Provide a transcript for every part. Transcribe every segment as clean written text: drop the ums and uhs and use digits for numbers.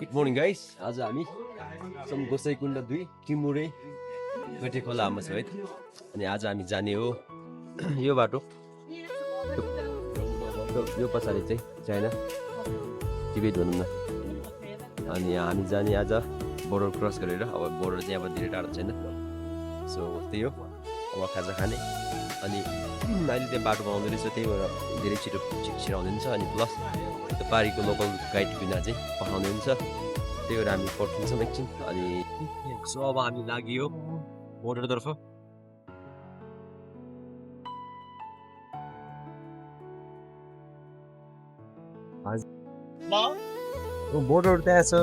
Good morning guys. आज हामी गोसाइकुण्ड 2 टिमुरे गटे खोलामा छौँ है। अनि आज हामी जाने हो यो बाटो, यो पछाडि चाहिँ चाइना टिबेट भनौँ न। अनि हामी जाने आज बोर्डर क्रस गरेर। अब बोर्डर चाहिँ अब धेरै टाढो छैन, सो त्यही हो। अब खाजा खाने अनि अहिले त्यहाँ बाटो बनाउँदै रहेछ, त्यही भएर धेरै छिटो छिराउँदै हुन्छ। अनि प्लस त्यो पारीको लोकल गाइड बिना चाहिँ पठाउँदै हुन्छ, त्यही भएर हामी पर्खिन्छौँ एकछिन। अनि सो अब हामी लाग्यो बोर्डरतर्फ। बोर्डर त्यहाँ छ।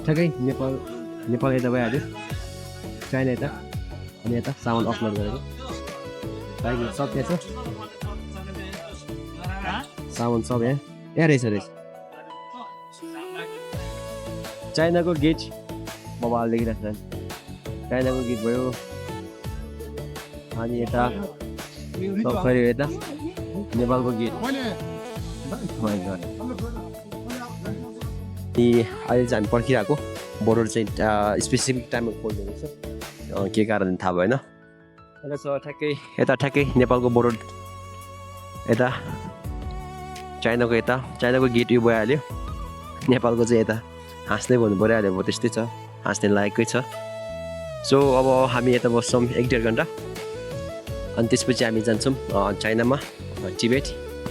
ठ्याक्कै नेपाल यता भइहाल्यो, चाइना यता, अनि यता सामान अपलोड गरेको बाइक सब त्यहाँ छ। सामान सब यहाँ रहेछ। चाइनाको गेट मोबाइल देखिरहेको छ। चाइनाको गेट भयो, अनि यता सब खै यता नेपालको गेट। अनि अहिले चाहिँ हामी पर्खिरहेको। बोर्डर चाहिँ स्पेसिफिक टाइममा खोल्दो रहेछ, के कारण थाहा भएन। यता छ ठ्याक्कै, यता ठ्याक्कै नेपालको बोर्डर, यता चाइनाको, यता चाइनाको गेट यो भइहाल्यो। नेपालको चाहिँ यता हाँस्दै भन्नु परिहाल्यो, अब त्यस्तै छ, हाँस्ने लायककै छ। सो अब हामी यता बस्छौँ 1-1.5 घन्टा, अनि त्यसपछि हामी जान्छौँ चाइनामा, टिबेट।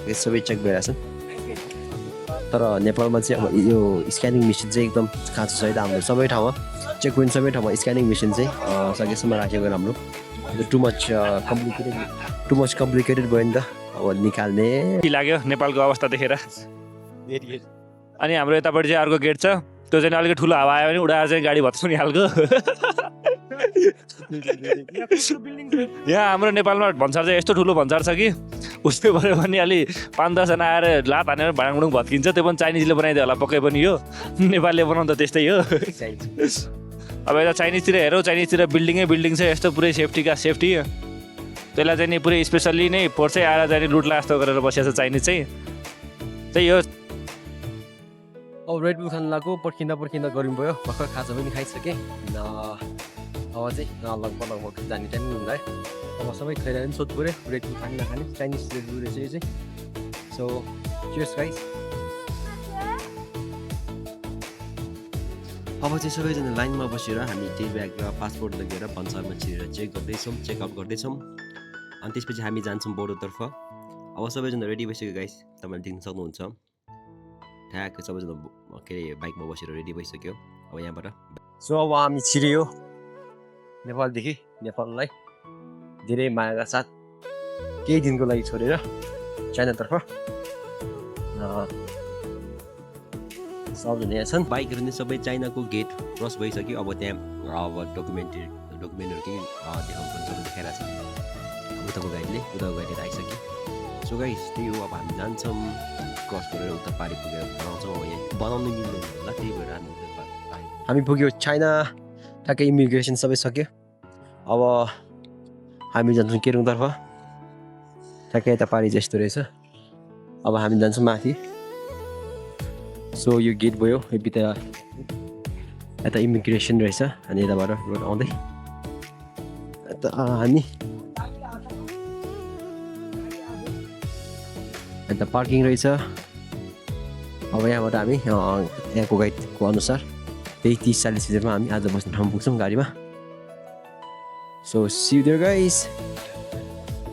यो सबै चेक भइरहेछ। तर नेपालमा चाहिँ अब यो स्क्यानिङ मेसिन चाहिँ एकदम खाँचो छ है त। हाम्रो सबै ठाउँमा चेक पोइन्ट, सबै ठाउँमा स्क्यानिङ मेसिन चाहिँ सकेसम्म राखेको राम्रो। टु मच कम्प्लिकेटेड भयो नि त अब निकाल्ने। लाग्यो नेपालको अवस्था देखेर। अनि हाम्रो यतापट्टि चाहिँ अर्को गेट छ, त्यो चाहिँ अलिकति ठुलो हावा आयो भने उडाएर चाहिँ गाडी भत्काउने खालको। यहाँ हाम्रो नेपालमा भन्सार चाहिँ यस्तो ठुलो भन्सार छ कि उसले भयो भने अलि 5-10 जना आएर लात हानेर भाँडाङुडुङ भत्किन्छ। त्यो पनि चाइनिजले बनाइदियो होला पक्कै पनि, यो नेपालले बनाउँदा त्यस्तै हो। अब यता चाइनिजतिर हेरौँ, चाइनिजतिर बिल्डिङ छ यस्तो पुरै सेफ्टीका सेफ्टी। त्यसलाई चाहिँ नि पुरै स्पेसल्ली नै फोर्सै आएर चाहिँ लुट्ला जस्तो गरेर बसिएको छ चाइनिज चाहिँ। त्यही हो। अब रेड बुल खान लाग्यो, पर्खिँदा गर्मी भयो। भर्खर खाजा पनि खाइसकेँ। अब चाहिँ लगभग जाने टाइम पनि हुँदा है। अब सबै खाइरह्यो पनि सोध्नु पऱ्यो रेड बुल खाने नखाने। चाइनिज रेड बुल रहेछ यो चाहिँ। So cheers guys. अब चाहिँ सबैजना लाइनमा बसेर हामी टी ब्याग र पासपोर्ट लगेर भन्सारमा छिरेर चेक गर्दैछौँ, चेकआउट गर्दैछौँ। अनि त्यसपछि हामी जान्छौँ बोर्डरतर्फ। अब सबैजना रेडी भइसक्यो गाइस, तपाईँले देख्न सक्नुहुन्छ। ठ्याक्कै सबैजना के अरे बाइकमा बसेर रेडी भइसक्यो अब यहाँबाट। सो अब हामी छिरियो नेपालदेखि। नेपाललाई धेरै मायाका साथ केही दिनको लागि छोडेर चाइनातर्फ। सबजना यहाँ छन्। बाइकहरू नै सबै चाइनाको गेट क्रस भइसक्यो। अब त्यहाँ अब डकुमेन्टहरू केही देखाउनु पर्ने सबै देखाइरहेको छ उताको गाइडले आइसक्यो। सो गाइस त्यही हो। अब हामी जान्छौँ क्रस गरेर उता पारी पुगेर बनाउँछौँ। अब यहाँ बनाउनु मिल्दैन होला, त्यही भएर हामी पुग्यो चाइना। ठ्याक्कै इमिग्रेसन सबै सक्यो। अब हामी जान्छौँ केरुङतर्फ। ठ्याक्कै यता पारी चाहिँ यस्तो रहेछ। अब हामी जान्छौँ माथि। सो यो गेट भयो, यो बिता यता इमिग्रेसन रहेछ। अनि यताबाट रोड आउँदै यता हामी यता पार्किङ रहेछ। अब यहाँबाट हामी यहाँको गाइडको अनुसार त्यही 30-40 मिनटमा हामी आज बस्ने ठाउँ पुग्छौँ गाडीमा। So see you there guys.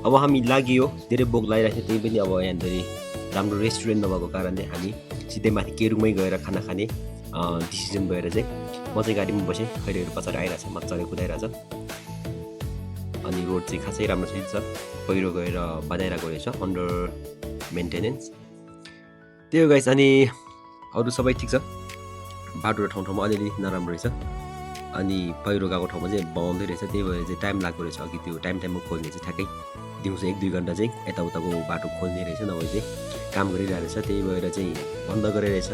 अब हामी लाग्यो, धेरै बोक लागिरहेको थियो, त्यही पनि अब यहाँ धेरै राम्रो रेस्टुरेन्ट नभएको कारणले हामी सिधै माथि केरुङमै गएर खाना खाने डिसिजन भएर चाहिँ म चाहिँ गाडीमा बसेँ। खैरीहरू पछाडि आइरहेछ, मजाले कुदाइरहेछ। अनि रोड चाहिँ खासै राम्रो छ, पहिरो गएर बनाइरहेको रहेछ, अन्डर मेन्टेनेन्स। त्यही हो गाइस। अनि अरू सबै ठिक छ। बाटो र ठाउँमा अलिअलि नराम्रो रहेछ। अनि पहिरो गएको ठाउँमा चाहिँ बनाउँदै रहेछ, त्यही भएर चाहिँ टाइम लाग्दो रहेछ। अघि त्यो टाइममा खोल्ने चाहिँ ठ्याक्कै दिउँसो 1-2 घन्टा चाहिँ यताउताको बाटो खोल्ने रहेछ, नभए चाहिँ काम गरिरहेको रहेछ। त्यही भएर चाहिँ बन्द गरिरहेछ।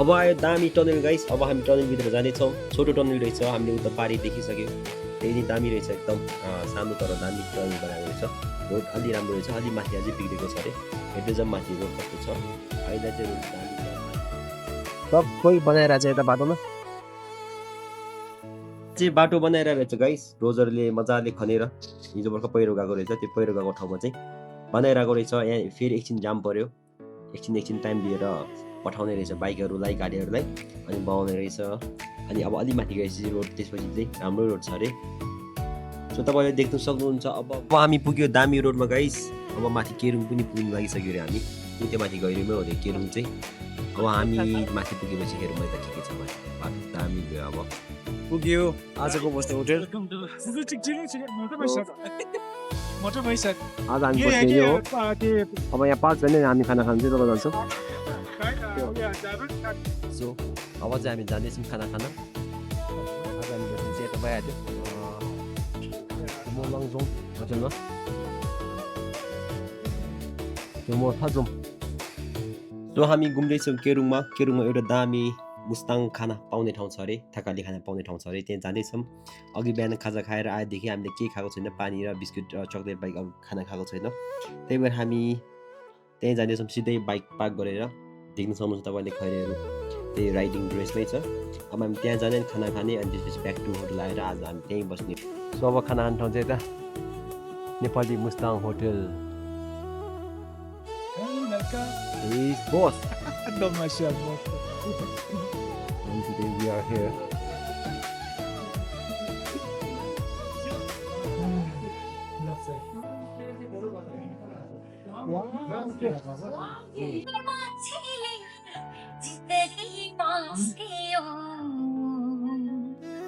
अब आयो दामी टनल गाइस। अब हामी टनलभित्र जानेछौँ। छोटो टनल रहेछ, हामीले उता पारी देखिसक्यो। त्यही दामी रहेछ एकदम सानो तर दामी ड्रइङ बनाएको रहेछ रोड अलि राम्रो रहेछ अलि माथि अझै बिग्रेको छ अरे हेर्दै जाउँ माथि रोड कस्तो छ अहिले चाहिँ रोड दामी छ सबै बनाइरहेको छ यता बाटोमा चाहिँ बाटो बनाइरहेको रहेछ गाइस रोजरले मजाले खनेर हिजो भर्खर पहिरो गएको रहेछ त्यो पहिरो गएको ठाउँमा चाहिँ बनाइरहेको रहेछ यहाँ फेरि एकछिन जाम पर्यो एकछिन टाइम दिएर पठाउने रहेछ बाइकहरूलाई गाडीहरूलाई अनि बनाउने रहेछ अनि अब अलि माथि गएपछि रोड त्यसपछि चाहिँ राम्रो रोड छ अरे सो तपाईँले देख्न सक्नुहुन्छ अब हामी पुग्यो दामी रोडमा गाइस अब माथि केरुङ पनि पुग्नु लागिसक्यो अरे हामी त्यो माथि गहिरोमै हो अरे केरुङ चाहिँ अब हामी माथि पुगेपछि हेरौँ त के छ माथि बाटो दामी गयो अब पुग्यो आजको बस्ने होटल आज हामी बस्ने हो अब यहाँ 5 जना हामी खाना खानु चाहिँ तल जान्छौँ सो अब चाहिँ हामी जाँदैछौँ खाना खान आज हामी बस्ने चाहिँ यता भइहाल्यो मोलङजोङ होटलमा त्यो म थाजौँ सो हामी घुम्दैछौँ केरुङमा एउटा दामी मुस्ताङ खाना पाउने ठाउँ छ अरे थकाली खाना पाउने ठाउँ छ अरे त्यहाँ जाँदैछौँ अघि बिहान खाजा खाएर आएदेखि हामीले केही खाएको छैन पानी र बिस्कुट र चक्लेट बाइक अब खाना खाएको छैन त्यही भएर हामी त्यहीँ जाँदैछौँ सिधै बाइक पार्क गरेर देख्न सक्नुहुन्छ तपाईँले खैरेहरू त्यही राइडिङ ड्रेसमै छ अब हामी त्यहाँ जाने खाना खाने अनि त्यसपछि ब्याक टु होटल आएर आज हामी त्यहीँ बस्ने सो अब खाना खाने ठाउँ चाहिँ यता Nepali Mustang hotel Bose And today we are here.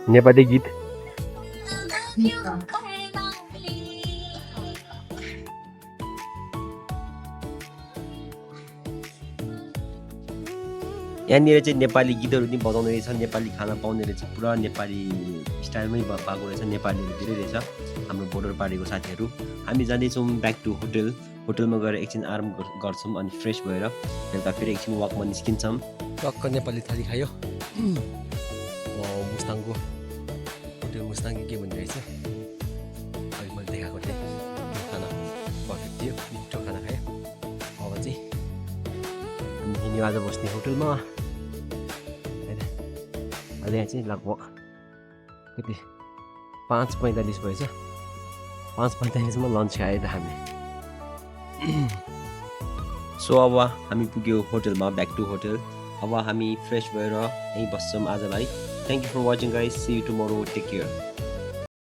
Nepali गीत यहाँनिर चाहिँ नेपाली गीतहरू पनि बजाउने रहेछ नेपाली खाना पाउने रहेछ पुरा नेपाली स्टाइलमै पाएको रहेछ नेपालीहरू धेरै रहेछ हाम्रो बोर्डर पारीको साथीहरू हामी जाँदैछौँ ब्याक टु होटलमा गएर एकछिन आराम गर्छौँ अनि फ्रेस भएर बेलुका फेरि एकछिन वकमा निस्किन्छौँ टक्क नेपाली थाली खायो मुस्ताङको होटल मुस्ताङ के भन्ने रहेछ अहिले मैले देखाएको थिएँ त्यो खाना पर्फेक्ट थियो मिठो खाना खायो अब चाहिँ हामी आज बस्ने होटलमा अहिले यहाँ चाहिँ लगभग कति 5:45 भएछ 5:45मा लन्च खायो त हामी सो अब हामी पुग्यो होटलमा ब्याक टु होटल अब हामी फ्रेस भएर यहीँ बस्छौँ आजलाई thank you for watching guys see you tomorrow take care